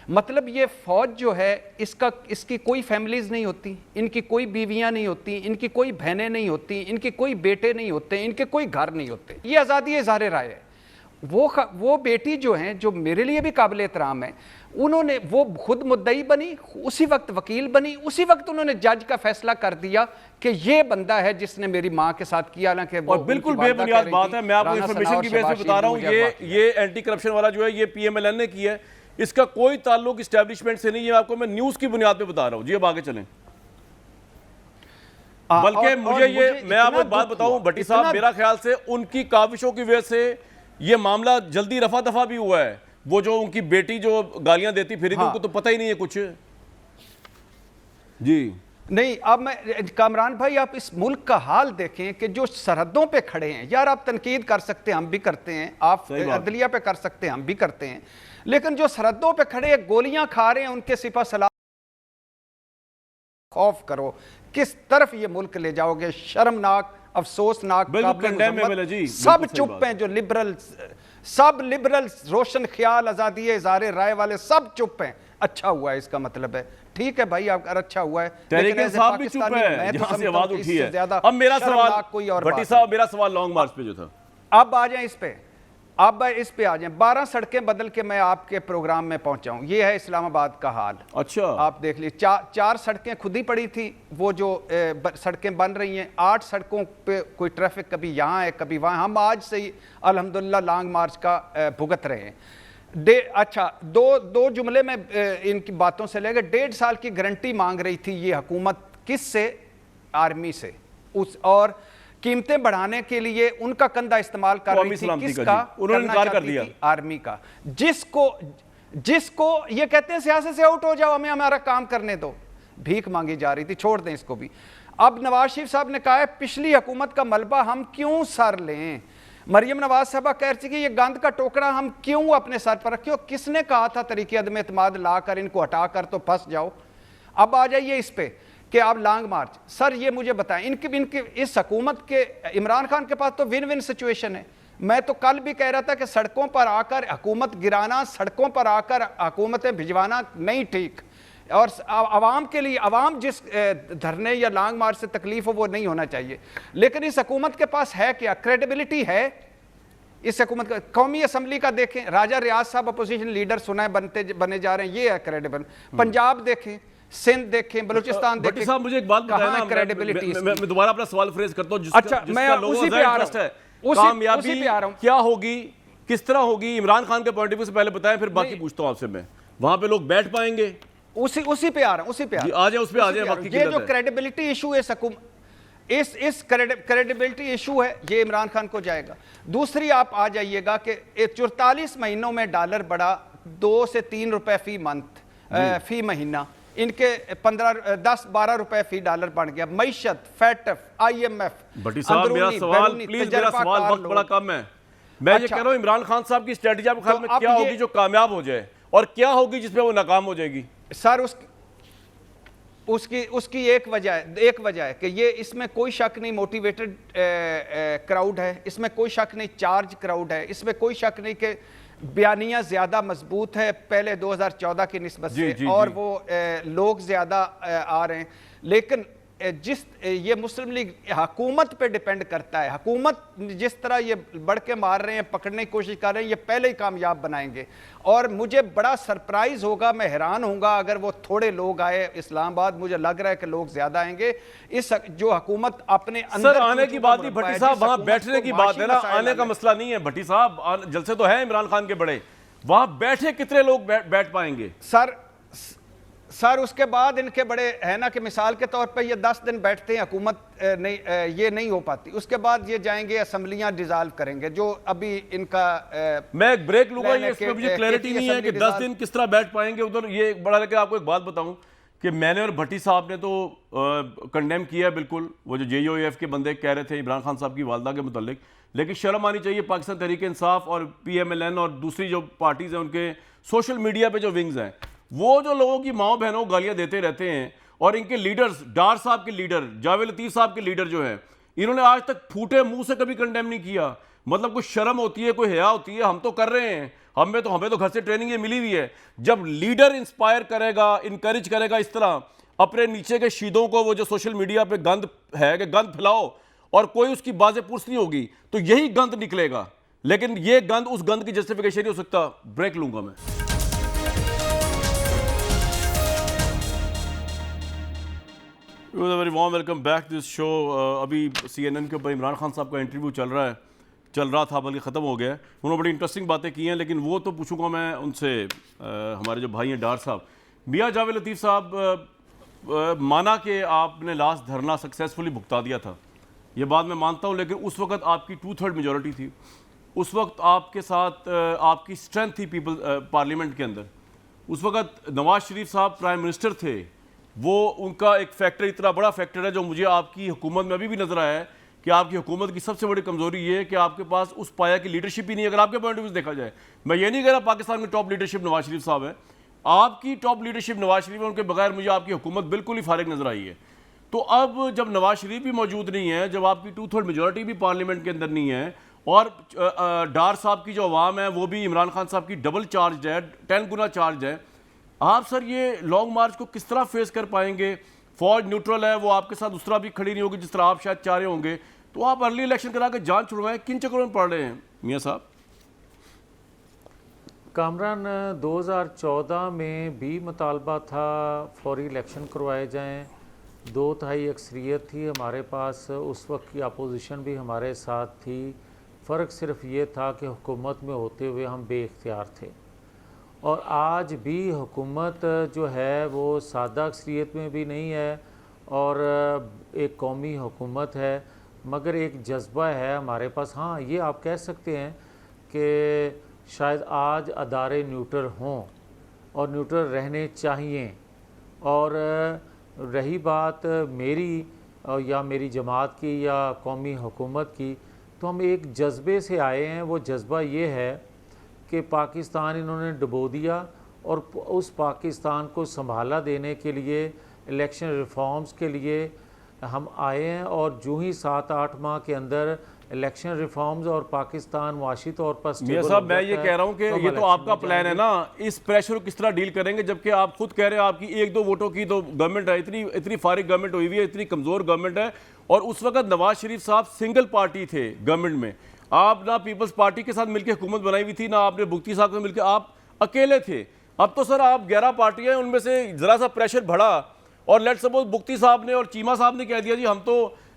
मतलब ये फ़ौज जो है इसकी कोई फैमिलीज़ नहीं होती, इनकी कोई बीवियां नहीं होती, इनकी कोई बहनें नहीं होती, इनके कोई बेटे नहीं होते, इनके कोई घर नहीं होते। ये आज़ादी इज़हार राय है। वो बेटी जो हैं, जो मेरे लिए भी काबिल एहतराम है, उन्होंने वो खुद मुद्दई बनी, उसी वक्त वकील बनी, उसी वक्त उन्होंने जज का फैसला कर दिया कि ये बंदा है जिसने मेरी माँ के साथ किया। हालांकि और बिल्कुल बेबुनियाद बात है, मैं आपको इन्फॉर्मेशन की बेस पे बता रहा हूँ, ये एंटी करप्शन वाला जो है ये PMLN ने की है, इसका कोई ताल्लुक इस्टेब्लिशमेंट से नहीं है। आपको मैं न्यूज़ की बुनियाद पे बता रहा हूँ जी। अब आगे चलें। बल्कि मुझे मैं आपको बात बताऊं, भट्टी साहब, मेरा ख्याल से उनकी काविशों की वजह से ये मामला जल्दी रफा दफा भी हुआ है। वो जो उनकी बेटी जो गालियां देती फिरी थी, उनको तो पता ही नहीं है कुछ जी। नहीं, अब मैं कामरान भाई, आप इस मुल्क का हाल देखें कि जो सरहदों पे खड़े हैं, यार आप तनकीद कर सकते हैं, हम भी करते हैं, आप अदलिया पे कर सकते हैं, हम भी करते हैं, लेकिन जो सरहदों पे खड़े गोलियां खा रहे हैं, उनके सिपा सलाह खौफ करो, किस तरफ ये मुल्क ले जाओगे। शर्मनाक, अफसोसनाक, सब चुप हैं। जो सब लिबरल रोशन ख्याल, आज़ादी इज़हार राय वाले सब चुप हैं। अच्छा हुआ है, इसका मतलब है ठीक है भाई, अगर अच्छा हुआ है। तहरीक इंसाफ भी चुप है, जहां से आवाज उठी है। अब मेरा सवाल, भट्टी साहब, मेरा सवाल लॉन्ग मार्च पे जो था, अब आ जाए इस पे, अब इस पे आ जाए। 12 सड़कें बदल के मैं आपके प्रोग्राम में पहुंचा हूं। ये है इस्लामाबाद का हाल। अच्छा, आप देख लीजिए, 4 सड़कें खुद ही पड़ी थी, वो जो सड़कें बन रही हैं। 8 सड़कों पे कोई ट्रैफिक कभी यहाँ है कभी वहाँ। हम आज से ही अल्हम्दुलिल्लाह लॉन्ग मार्च का भुगत रहे हैं। अच्छा, दो जुमले में इनकी बातों से लेकर 1.5 साल की गारंटी मांग रही थी ये हुकूमत। किससे? आर्मी से। और कीमतें बढ़ाने के लिए उनका कंधा इस्तेमाल कर रही थी। किसका? उन्होंने इनकार कर दिया, आर्मी का। जिसको ये कहते हैं सियासत से आउट हो जाओ, हमें हमारा काम करने दो। भीख मांगी जा रही थी, छोड़ दें इसको भी। अब नवाज शरीफ साहब ने कहा है पिछली हुकूमत का मलबा हम क्यों सर लें। मरियम नवाज साहबा कह रही थी कि ये गंद का टोकरा हम क्यों अपने सर पर रखे। किसने कहा था तरीके अदम एतमाद लाकर इनको हटाकर तो फंस जाओ। अब आ जाइए इस पे कि आप लॉन्ग मार्च। सर ये मुझे बताएं, इनकी इस हुकूमत के, इमरान खान के पास तो विन विन सिचुएशन है। मैं तो कल भी कह रहा था कि सड़कों पर आकर हुकूमत गिराना, सड़कों पर आकर हुकूमतें भिजवाना नहीं ठीक। और आवाम के लिए, आवाम जिस धरने या लॉन्ग मार्च से तकलीफ हो वो नहीं होना चाहिए। लेकिन इस हुकूमत के पास है क्या? क्रेडिबिलिटी है इस हुकूमत का? कौमी असम्बली का देखें, राजा रियाज साहब अपोजिशन लीडर सुना है बने जा रहे हैं, ये है क्रेडिबल। पंजाब देखें, सिंध देखें, बलूचिस्तान देखें। साहब मुझे एक बात बताएं ना, क्रेडिबिलिटी। मैं दोबारा अपना सवाल फ्रेज करता हूं। अच्छा, मैं उसी पे आ रहा हूं, कामयाबी क्या होगी, किस तरह होगी इमरान खान के पॉइंट ऑफ व्यू से पहले बताएं, फिर बाकी पूछता हूं आपसे मैं। वहां पे लोग बैठ पाएंगे? उसी पे आ रहा हूं, उसी पे आ जाए, उस पे आ जाए। ये जो क्रेडिबिलिटी इशू है, इस क्रेडिबिलिटी इशू है, ये इमरान खान को जाएगा। दूसरी आप आ जाइएगा कि 44 महीनों में डॉलर बढ़ा 2 से 3 रुपए फी मंथ, फी महीना। इनके 10-12 रुपए फी डॉलर बन गया। मईशत, फैटफ, IMF। भट्टी साहब मेरा सवाल, प्लीज मेरा सवाल, वक्त बड़ा कम है। मैं ये कह रहा हूं इमरान खान साहब की स्ट्रेटजी आपके ख्याल में क्या होगी जो कामयाब हो जाए, और क्या होगी जिसमें वो नाकाम हो जाएगी? सर उसकी एक वजह है कि ये, इसमें कोई शक नहीं मोटिवेटेड क्राउड है, इसमें कोई शक नहीं चार्ज क्राउड है, इसमें कोई शक नहीं कि बयानियाँ ज़्यादा मजबूत है पहले 2014 की निस्बत जी, से, जी, और जी। वो लोग ज़्यादा आ रहे हैं। लेकिन जिस ये मुस्लिम लीग हुकूमत पे डिपेंड करता है, हुकूमत जिस तरह ये बढ़ के मार रहे हैं, पकड़ने की कोशिश कर रहे हैं, ये पहले ही कामयाब बनाएंगे। और मुझे बड़ा सरप्राइज होगा, मैं हैरान होऊंगा अगर वो थोड़े लोग आए इस्लामाबाद। मुझे लग रहा है कि लोग ज्यादा आएंगे। इस जो हुकूमत अपने अंदर सर आने की बात नहीं भट्टी साहब, वहां बैठने की बात है ना, आने का मसला मसला नहीं है भट्टी साहब। जलसे तो है इमरान खान के बड़े, वहां बैठे कितने लोग बैठ पाएंगे? सर उसके बाद इनके बड़े है ना कि मिसाल के तौर पे ये 10 दिन बैठते हैं, हुकूमत नहीं, ये नहीं हो पाती। उसके बाद ये जाएंगे असम्बलियां डिसॉल्व करेंगे, जो अभी इनका मैं एक ब्रेक लूंगा, प्लान ये है इसमें कि मुझे क्लैरिटी नहीं है कि 10 दिन किस तरह बैठ पाएंगे उधर। ये बड़ा लेकर आपको एक बात बताऊं कि मैंने और भट्टी साहब ने तो कंडेम किया बिल्कुल, वो जो JOAF के बंदे कह रहे थे इमरान खान साहब की वालदा के मुतालिक, लेकिन शर्म आनी चाहिए पाकिस्तान तहरीक इंसाफ और PMLN और दूसरी जो पार्टीज हैं उनके सोशल मीडिया पे जो विंग्स हैं, वो जो लोगों की माओ बहनों को गालियां देते रहते हैं, और इनके लीडर्स, डार साहब के लीडर, जावेद लतीफ़ साहब के लीडर जो है, इन्होंने आज तक फूटे मुंह से कभी कंडेम नहीं किया। मतलब कोई शर्म होती है, कोई हया होती है? हम तो कर रहे हैं, हमें तो घर से ट्रेनिंग ये मिली हुई है। जब लीडर इंस्पायर करेगा, इनकरेज करेगा इस तरह अपने नीचे के शीदों को, वो जो सोशल मीडिया पे गंद है कि गंद फैलाओ, और कोई उसकी बाजें पुरस्ती होगी तो यही गंद निकलेगा। लेकिन ये गंद उस गंद की जस्टिफिकेशन नहीं हो सकता। ब्रेक लूंगा मैं। Very warm welcome back this show. अभी CNN के ऊपर इमरान खान साहब का इंटरव्यू चल रहा था, बल्कि ख़त्म हो गया है। उन्होंने बड़ी इंटरेस्टिंग बातें की हैं, लेकिन वो तो पूछूंगा मैं उनसे, हमारे जो भाई हैं डार साहब, मियां जावेद लतीफ़ साहब, माना कि आपने लास्ट धरना सक्सेसफुली भुगता दिया था, ये बात मैं मानता हूँ, लेकिन उस वक्त आपकी 2/3 मेजॉरिटी थी। उस वक्त आपके साथ आपकी स्ट्रेंथ थी पार्लियामेंट के अंदर। उस वक्त नवाज शरीफ साहब प्राइम मिनिस्टर थे, वो उनका एक फैक्टर इतना बड़ा फैक्टर है जो मुझे आपकी हुकूमत में अभी भी नजर आया है कि आपकी हुकूमत की सबसे बड़ी कमजोरी ये है कि आपके पास उस पाया की लीडरशिप ही नहीं है। अगर आपके पॉइंट ऑफ व्यू से देखा जाए, मैं ये नहीं कह रहा पाकिस्तान में टॉप लीडरशिप नवाज शरीफ साहब है, आपकी टॉप लीडरशिप नवाज शरीफ है, उनके बगैर मुझे आपकी हुकूमत बिल्कुल ही फारिग नजर आई है। तो अब जब नवाज शरीफ भी मौजूद नहीं है, जब आपकी 2/3 मेजॉरिटी भी पार्लियामेंट के अंदर नहीं है, और डार साहब की जो अवाम है वो भी इमरान खान साहब की डबल चार्ज है, 10 गुना चार्ज है, आप सर ये लॉन्ग मार्च को किस तरह फेस कर पाएंगे? फौज न्यूट्रल है, वो आपके साथ उस तरह भी खड़ी नहीं होगी जिस तरह आप शायद चाह रहे होंगे, तो आप अर्ली इलेक्शन करा के जान छुड़वाएं। किन चक्करों में पड़ रहे हैं मियां साहब? कामरान, 2014 में भी मुतालबा था फौरी इलेक्शन करवाए जाएं, 2/3 अक्सरियत थी हमारे पास, उस वक्त की अपोजिशन भी हमारे साथ थी। फ़र्क सिर्फ ये था कि हुकूमत में होते हुए हम बेइख्तियार थे। और आज भी हुकूमत जो है वो सादा अक्सरियत में भी नहीं है, और एक कौमी हुकूमत है, मगर एक जज्बा है हमारे पास। हाँ, ये आप कह सकते हैं कि शायद आज अदारे न्यूट्रल हों और न्यूट्रल रहने चाहिए। और रही बात मेरी या मेरी जमात की या कौमी हुकूमत की, तो हम एक जज्बे से आए हैं। वो जज्बा ये है कि पाकिस्तान इन्होंने डुबो दिया, और उस पाकिस्तान को संभाला देने के लिए, इलेक्शन रिफॉर्म्स के लिए हम आए हैं। और जो ही 7-8 माह के अंदर इलेक्शन रिफॉर्म्स और पाकिस्तान मुआशी तौर पर मियां साहब, मैं ये कह रहा हूँ कि ये तो आपका प्लान है ना, इस प्रेशर को किस तरह डील करेंगे, जबकि आप खुद कह रहे हैं आपकी 1-2 वोटों की तो गवर्नमेंट है, इतनी फारिग गवर्नमेंट हुई हुई है, इतनी कमज़ोर गवर्नमेंट है। और उस वक्त नवाज शरीफ साहब सिंगल पार्टी थे गवर्नमेंट में, आप ना पीपल्स पार्टी के साथ मिलकर हुकूमत बनाई हुई थी, ना आपने भुगती साहब से मिलकर, आप अकेले थे। अब तो सर आप 11 पार्टियां हैं, उनमें से ज़रा सा प्रेशर बढ़ा, और लेट सपोज भुगती साहब ने और चीमा साहब ने कह दिया जी हम तो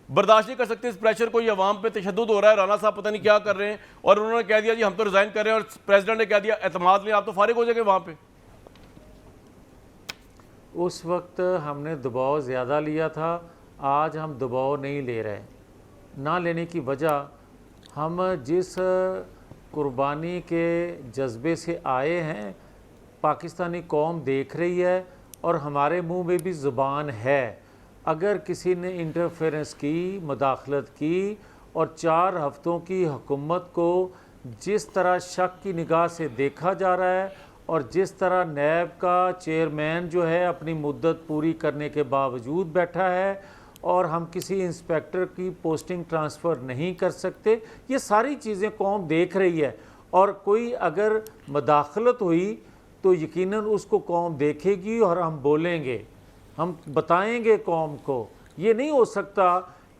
बर्दाश्त नहीं कर सकते इस प्रेशर को, ये अवाम पे तशद्दुद हो रहा है, राना साहब पता नहीं क्या कर रहे हैं, और उन्होंने कह दिया जी हम तो रिजाइन कर रहे हैं, और प्रेसिडेंट ने कह दिया एतमाद नहीं, आप तो फारिग हो जाएंगे वहाँ पे। उस वक्त हमने दबाव ज़्यादा लिया था, आज हम दबाव नहीं ले रहे। ना लेने की वजह, हम जिस कुर्बानी के जज्बे से आए हैं, पाकिस्तानी कौम देख रही है, और हमारे मुंह में भी ज़ुबान है। अगर किसी ने इंटरफेरेंस की, मुदाखलत की, और 4 हफ्तों की हुकूमत को जिस तरह शक की निगाह से देखा जा रहा है, और जिस तरह नैब का चेयरमैन जो है अपनी मुद्दत पूरी करने के बावजूद बैठा है, और हम किसी इंस्पेक्टर की पोस्टिंग ट्रांसफ़र नहीं कर सकते, ये सारी चीज़ें कौम देख रही है। और कोई अगर मदाखलत हुई तो यकीनन उसको कौम देखेगी और हम बोलेंगे, हम बताएंगे कौम को। ये नहीं हो सकता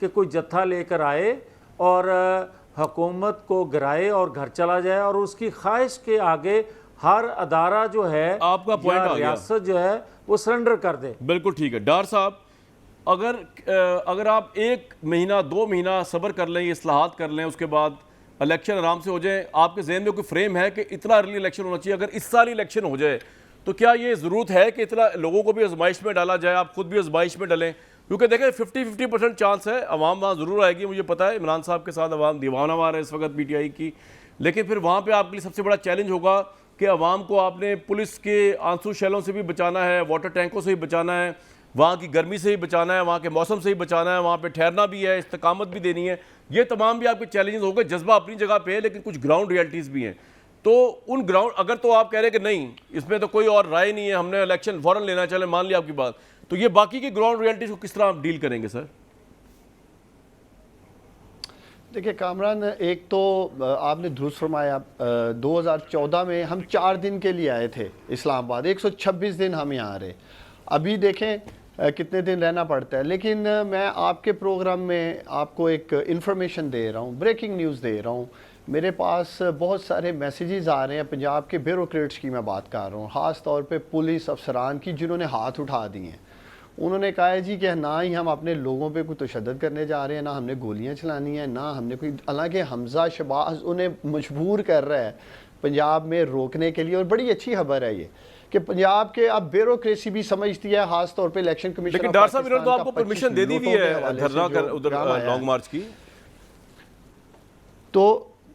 कि कोई जत्था लेकर आए और हुकूमत को गिराए और घर चला जाए और उसकी ख्वाहिश के आगे हर अदारा जो है, आपका पॉइंट आ गया, रियासत जो है वो सरेंडर कर दे। बिल्कुल ठीक है डार साहब। अगर आप 1 महीना 2 महीना सब्र कर लें, इस्लाहात कर लें, उसके बाद इलेक्शन आराम से हो जाए, आपके जहन में कोई फ्रेम है कि इतना अर्ली इलेक्शन होना चाहिए? अगर इस साल इलेक्शन हो जाए तो क्या ये ज़रूरत है कि इतना लोगों को भी आजमाइश में डाला जाए, आप खुद भी आजमाइश में डालें? क्योंकि देखें 50-50% चांस है, अवाम वहाँ ज़रूर आएगी, मुझे पता है इमरान साहब के साथ अवाम दीवाना मार है इस वक्त PTI की, लेकिन फिर वहाँ पे आपके लिए सबसे बड़ा चैलेंज होगा कि अवाम को आपने पुलिस के आंसू शैलों से भी बचाना है, वाटर टैंकों से भी बचाना है, वहाँ की गर्मी से भी बचाना है, वहाँ के मौसम से भी बचाना है, वहाँ पे ठहरना भी है, इस्तकामत भी देनी है। ये तमाम भी आपके चैलेंजेस हो गए। जज्बा अपनी जगह पे है लेकिन कुछ ग्राउंड रियलिटीज़ भी हैं। तो उन ग्राउंड, अगर तो आप कह रहे हैं कि नहीं इसमें तो कोई और राय नहीं है, हमने इलेक्शन फ़ौरन लेना, चले मान लिया आपकी बात, तो ये बाकी की ग्राउंड रियलिटीज़ को किस तरह आप डील करेंगे सर? देखिए कामरान, एक तो आपने दुरुस्त फरमाया, 2014 में हम 4 दिन के लिए आए थे इस्लामाबाद, 126 दिन हम यहाँ रहे। अभी देखें कितने दिन रहना पड़ता है। लेकिन मैं आपके प्रोग्राम में आपको एक इन्फॉर्मेशन दे रहा हूँ, ब्रेकिंग न्यूज़ दे रहा हूँ। मेरे पास बहुत सारे मैसेजेस आ रहे हैं पंजाब के ब्यूरोक्रेट्स की मैं बात कर रहा हूँ, ख़ास तौर पे पुलिस अफसरान की जिन्होंने हाथ उठा दिए हैं। उन्होंने कहा है जी कि ना ही हम अपने लोगों पे कोई तशद्दुद करने जा रहे हैं, ना हमने गोलियां चलानी है, ना हमने कोई, हालांकि हमजा शबाज उन्हें मजबूर कर रहा है पंजाब में रोकने के लिए। और बड़ी अच्छी खबर है ये कि पंजाब के अब ब्यूरोक्रेसी भी समझती है, खास तौर पे इलेक्शन कमीशन। लेकिन डॉक्टर साहब इन्होंने तो आपको परमिशन दे दी हुई है धरना कर उधर लॉन्ग मार्च की।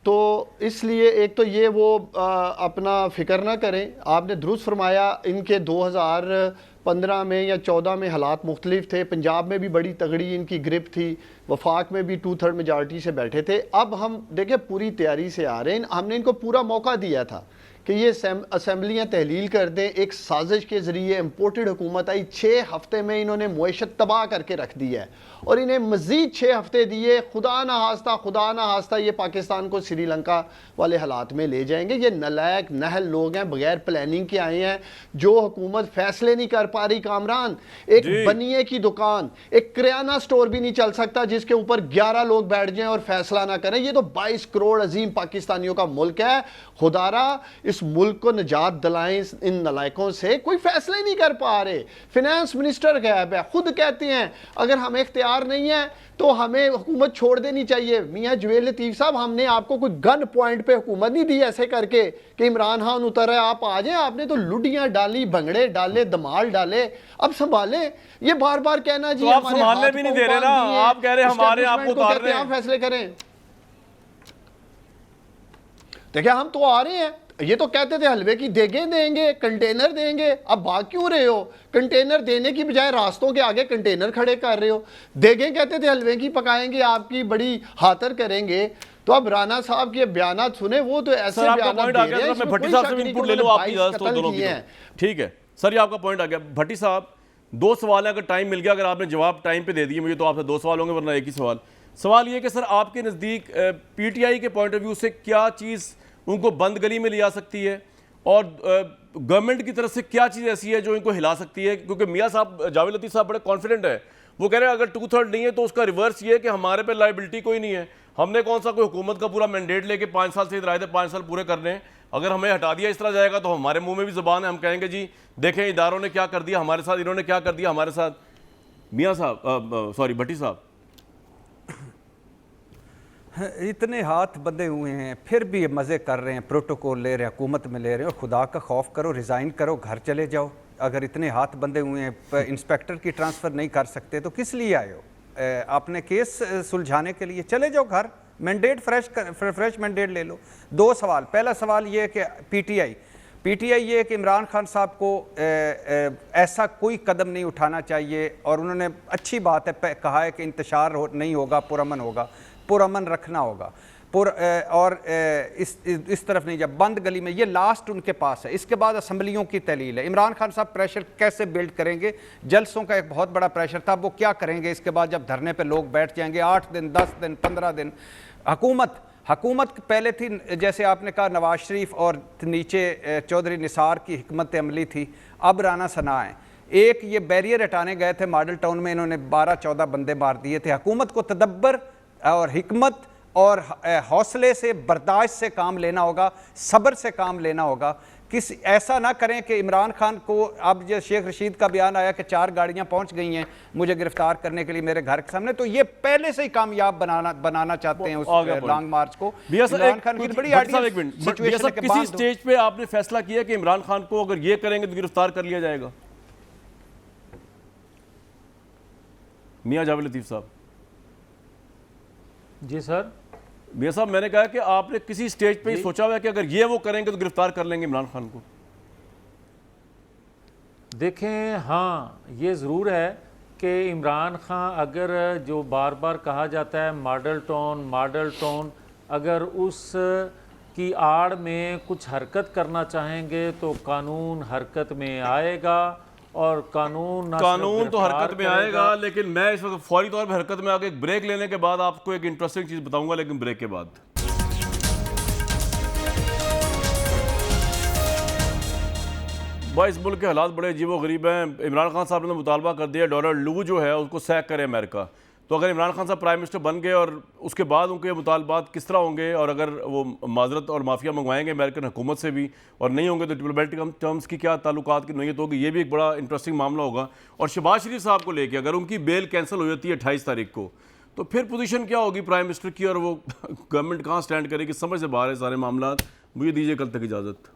तो इसलिए एक तो ये वो अपना फिक्र ना करें। आपने दुरुस्त फरमाया, इनके 2015 में या 14 में हालात मुख्तलिफ थे। पंजाब में भी बड़ी तगड़ी इनकी ग्रिप थी, वफाक में भी 2/3 मेजॉरिटी से बैठे थे। अब हम देखें पूरी तैयारी से आ रहे हैं। हमने इनको पूरा मौका दिया था कि ये असम्बलियाँ तहलील कर दें। एक साजिश के ज़रिए इम्पोर्टेड हुकूमत आई, 6 हफ्ते में इन्होंने मुआशत तबाह करके रख दिया है और इन्हें मज़ीद 6 हफ्ते दिए। खुदा ना हास्ता ये पाकिस्तान को श्रीलंका वाले हालात में ले जाएंगे। ये नलायक नहल लोग हैं, बगैर प्लानिंग के आए हैं। जो हुकूमत फैसले नहीं कर पा रही कामरान, एक बनिए की दुकान, एक किराना स्टोर भी नहीं चल सकता जिसके ऊपर 11 लोग बैठ जाएं और फैसला ना करें। ये तो 22 करोड़ अजीम पाकिस्तानियों का मुल्क है। खुदारा इस मुल्क को निजात दिलाएं इन नलायकों से। कोई फैसले नहीं कर पा रहे। फिनेंस मिनिस्टर गायब है, खुद कहते हैं अगर हमें इख्तियार नहीं है तो हमें हुकूमत छोड़ देनी चाहिए। मियां जवेद लतीफ़ साहब, हमने आपको कोई गन पॉइंट पे हुकूमत नहीं दी ऐसे करके कि इमरान खान उतर है आप आ जाए। आपने तो लुडियां डाली, भंगड़े डाले, दमाल डाले। अब संभाले। ये बार बार कहना जी तो आप संभालने भी नहीं दे रहे ना, आप कह रहे हैं हमारे आपको उतार रहे हैं, फैसले करें। देखिए हम तो आ रहे हैं। ये तो कहते थे हलवे की देगें देंगे, कंटेनर देंगे। अब भाग क्यों रहे हो? कंटेनर देने की बजाय रास्तों के आगे कंटेनर खड़े कर रहे हो। देगें कहते थे हलवे की पकाएंगे, आपकी बड़ी खातर करेंगे। तो अब राना साहब के बयान सुने, वो तो ऐसे बयान दे रहे हैं। मैं भट्टी साहब से इनपुट ले लूं आपकी इजाजत हो दोनों की। ठीक है सर, ये आपका पॉइंट आ गया। भट्टी साहब, 2 सवाल है, अगर टाइम मिल गया, अगर आपने जवाब टाइम पे दे दिए मुझे तो आपसे 2 सवाल होंगे, वरना एक ही सवाल ये कि सर आपके नज़दीक PTI के पॉइंट ऑफ व्यू से क्या चीज़ उनको बंद गली में ले जा सकती है और गवर्नमेंट की तरफ से क्या चीज़ ऐसी है जो इनको हिला सकती है? क्योंकि मियाँ साहब, जावेद लतीफ़ साहब बड़े कॉन्फिडेंट है। वो कह रहे हैं अगर 2/3 नहीं है तो उसका रिवर्स ये है कि हमारे पे लाइबिलिटी कोई नहीं है। हमने कौन सा कोई हुकूमत का पूरा मैंडेट लेके 5 साल से इधर आए थे, 5 साल पूरे करने हैं। अगर हमें हटा दिया इस तरह जाएगा तो हमारे मुंह में भी ज़बान है, हम कहेंगे जी देखें इदारों ने क्या कर दिया हमारे साथ, इन्होंने क्या कर दिया हमारे साथ। मियाँ साहब, सॉरी भट्टी साहब, इतने हाथ बंधे हुए हैं फिर भी ये मज़े कर रहे हैं, प्रोटोकॉल ले रहे हैं, हुकूमत में ले रहे हैं। और खुदा का खौफ करो, रिज़ाइन करो, घर चले जाओ। अगर इतने हाथ बंधे हुए हैं, इंस्पेक्टर की ट्रांसफ़र नहीं कर सकते तो किस लिए आए हो? आपने केस सुलझाने के लिए चले जाओ घर, मैंडेट फ्रेश मैंडेट ले लो। 2 सवाल। पहला सवाल ये है कि PTI ये है कि इमरान खान साहब को ऐसा कोई कदम नहीं उठाना चाहिए। और उन्होंने अच्छी बात है कहा है कि इंतशार नहीं होगा, पुरअमन होगा, पुरअमन रखना होगा। और इस तरफ नहीं, जब बंद गली में, ये लास्ट उनके पास है। इसके बाद असम्बलियों की तहलील है। इमरान खान साहब प्रेशर कैसे बिल्ड करेंगे? जलसों का एक बहुत बड़ा प्रेशर था, वो क्या करेंगे इसके बाद जब धरने पे लोग बैठ जाएंगे? 8 दिन, 10 दिन, 15 दिन हुकूमत हुकूमत पहले थी, जैसे आपने कहा नवाज शरीफ, और नीचे चौधरी निसार की हिकमत अमली थी, अब राना सना है। एक ये बैरियर हटाने गए थे मॉडल टाउन में, इन्होंने 12-14 बंदे मार दिए थे। हुकूमत को तदब्बर और हिकमत और हौसले से, बर्दाश्त से काम लेना होगा, सब्र से काम लेना होगा। ऐसा ना करें कि इमरान खान को, अब जो शेख रशीद का बयान आया कि 4 गाड़ियां पहुंच गई हैं मुझे गिरफ्तार करने के लिए मेरे घर के सामने, तो ये पहले से ही कामयाब बनाना चाहते हैं उस लॉन्ग मार्च को। इमरान खान की बड़ी किसी स्टेज पे आपने फैसला किया कि इमरान खान को अगर ये करेंगे तो गिरफ्तार कर लिया जाएगा? मियां जावेद लतीफ साहब। जी सर। मियां साहब, मैंने कहा कि आपने किसी स्टेज पे ही सोचा हुआ है कि अगर ये वो करेंगे तो गिरफ्तार कर लेंगे इमरान खान को? देखें, हाँ ये ज़रूर है कि इमरान खान, अगर जो बार बार कहा जाता है मॉडल टाउन, अगर उस की आड़ में कुछ हरकत करना चाहेंगे तो कानून हरकत में आएगा, और कानून तो हरकत में आएगा। लेकिन मैं इस वक्त फौरी तौर पर हरकत में आके एक ब्रेक लेने के बाद आपको एक इंटरेस्टिंग चीज़ बताऊंगा, लेकिन ब्रेक के बाद। भाई, इस मुल्क के हालात बड़े अजीब-ओ-गरीब हैं। इमरान खान साहब ने मुतालबा कर दिया डॉलर लू जो है उसको सैक करे अमेरिका। तो अगर इमरान खान साहब प्राइम मिनिस्टर बन गए और उसके बाद उनके मुतालबात किस तरह होंगे, और अगर वो माजरत और माफिया मंगवाएंगे अमेरिकन हुकूमत से भी और नहीं होंगे तो डिप्लोमेटिक टर्म्स की क्या ताल्लुकात की नोयत होगी, ये भी एक बड़ा इंटरेस्टिंग मामला होगा। और शहबाज शरीफ साहब को लेके अगर उनकी बेल कैंसिल हो जाती है 28 तारीख को, तो फिर पोजीशन क्या होगी प्राइम मिनिस्टर की, और वो गवर्नमेंट कहाँ स्टैंड करेगी, समझ से बाहर है सारे मामला। मुझे दीजिए कल तक इजाज़त।